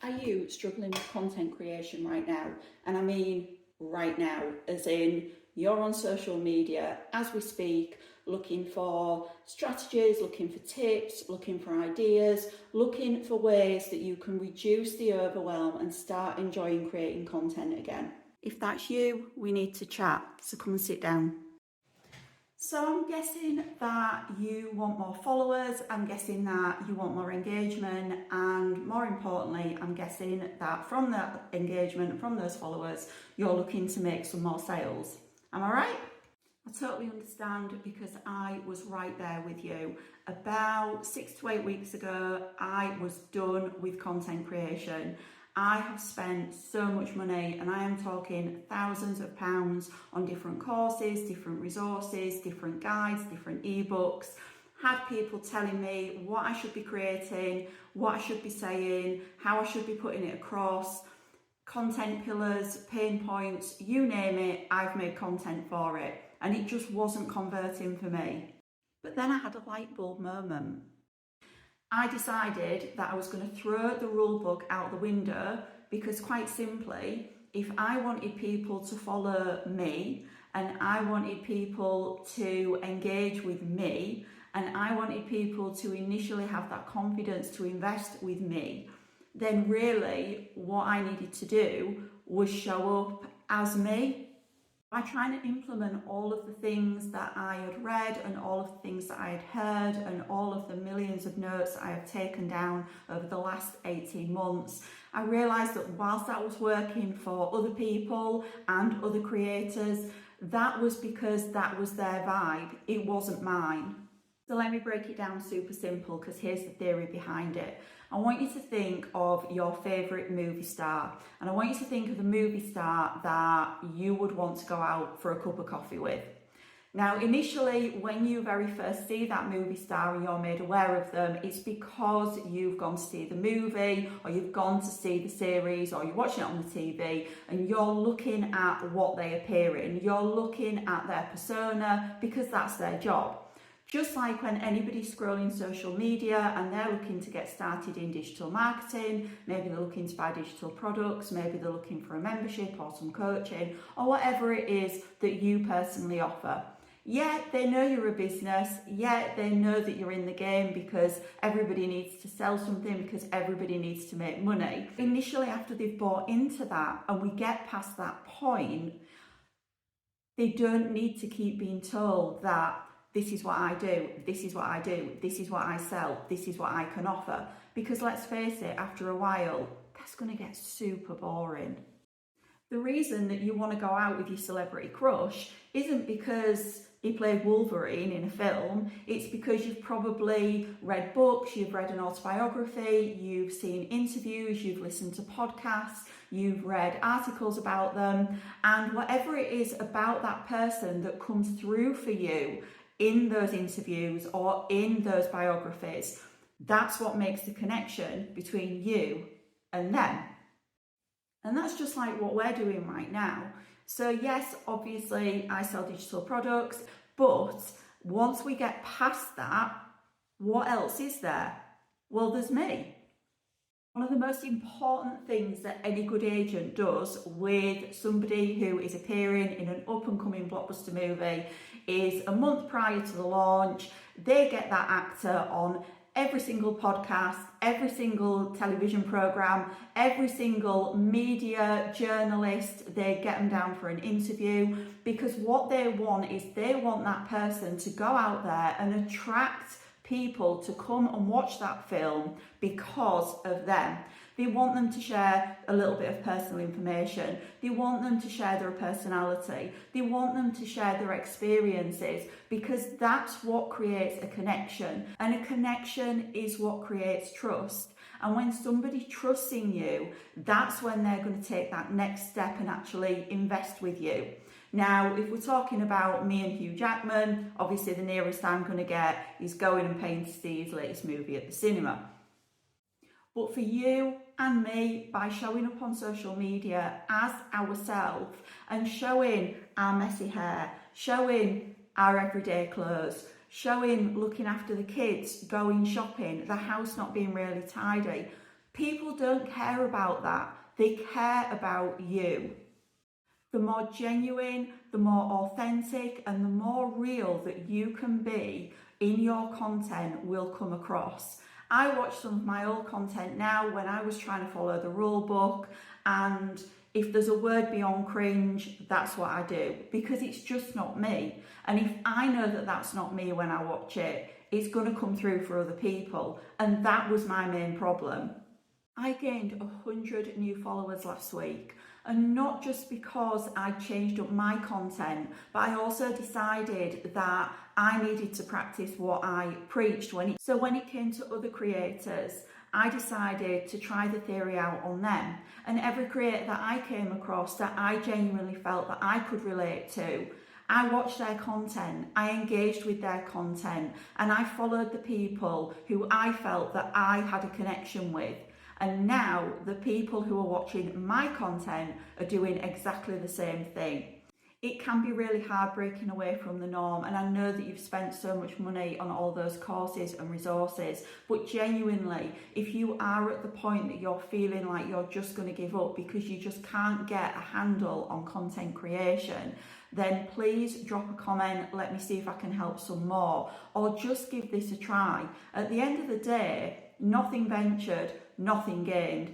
Are you struggling with content creation right now? And I mean right now, as in you're on social media as we speak, looking for strategies, looking for tips, looking for ideas, looking for ways that you can reduce the overwhelm and start enjoying creating content again. If that's you, we need to chat, so come and sit down. So I'm guessing that you want more followers, I'm guessing that you want more engagement, and more importantly, I'm guessing that from that engagement, from those followers, you're looking to make some more sales. Am I right? I totally understand, because I was right there with you. About 6 to 8 weeks ago, I was done with content creation. I have spent so much money, and I am talking thousands of pounds, on different courses, different resources, different guides, different ebooks. Had people telling me what I should be creating, what I should be saying, how I should be putting it across, content pillars, pain points, you name it, I've made content for it, and it just wasn't converting for me. But then I had a light bulb moment. I decided that I was going to throw the rule book out the window, because quite simply, if I wanted people to follow me, and I wanted people to engage with me, and I wanted people to initially have that confidence to invest with me, then really what I needed to do was show up as me. By trying to implement all of the things that I had read, and all of the things that I had heard, and all of the millions of notes I have taken down over the last 18 months, I realised that whilst that was working for other people and other creators, that was because that was their vibe, it wasn't mine. So let me break it down super simple, because here's the theory behind it. I want you to think of your favourite movie star, and I want you to think of the movie star that you would want to go out for a cup of coffee with. Now, initially, when you very first see that movie star and you're made aware of them, it's because you've gone to see the movie, or you've gone to see the series, or you're watching it on the TV, and you're looking at what they appear in. You're looking at their persona, because that's their job. Just like when anybody's scrolling social media and they're looking to get started in digital marketing, maybe they're looking to buy digital products, maybe they're looking for a membership or some coaching, or whatever it is that you personally offer. Yeah, they know you're a business. Yeah, they know that you're in the game, because everybody needs to sell something, because everybody needs to make money. Initially, after they've bought into that and we get past that point, they don't need to keep being told that this is what I do, this is what I do, this is what I sell, this is what I can offer. Because let's face it, after a while, that's going to get super boring. The reason that you want to go out with your celebrity crush isn't because he played Wolverine in a film, it's because you've probably read books, you've read an autobiography, you've seen interviews, you've listened to podcasts, you've read articles about them, and whatever it is about that person that comes through for you in those interviews or in those biographies, that's what makes the connection between you and them. And that's just like what we're doing right now. So yes, obviously I sell digital products, but once we get past that, what else is there? Well, there's me. One of the most important things that any good agent does with somebody who is appearing in an up-and-coming blockbuster movie is, a month prior to the launch, they get that actor on every single podcast, every single television program, every single media journalist. They get them down for an interview, because what they want is they want that person to go out there and attract people to come and watch that film because of them. They want them to share a little bit of personal information. They want them to share their personality. They want them to share their experiences, because that's what creates a connection. And a connection is what creates trust. And when somebody trusts in you, that's when they're going to take that next step and actually invest with you. Now, if we're talking about me and Hugh Jackman, obviously the nearest I'm going to get is going and paying to see his latest movie at the cinema. But for you and me, by showing up on social media as ourselves and showing our messy hair, showing our everyday clothes, showing looking after the kids, going shopping, the house not being really tidy, People don't care about that. They care about you. The more genuine, the more authentic, and the more real that you can be in your content will come across. I watch some of my old content now when I was trying to follow the rule book, and if there's a word beyond cringe, that's what I do, because it's just not me. And if I know that that's not me when I watch it, it's going to come through for other people. And that was my main problem. I gained 100 new followers last week, and not just because I changed up my content, but I also decided that I needed to practice what I preached. So when it came to other creators, I decided to try the theory out on them, and every creator that I came across that I genuinely felt that I could relate to, I watched their content, I engaged with their content, and I followed the people who I felt that I had a connection with. And now the people who are watching my content are doing exactly the same thing. It can be really hard breaking away from the norm, and I know that you've spent so much money on all those courses and resources, but genuinely, if you are at the point that you're feeling like you're just going to give up because you just can't get a handle on content creation, then please drop a comment, let me see if I can help some more, or just give this a try. At the end of the day, nothing ventured, nothing gained.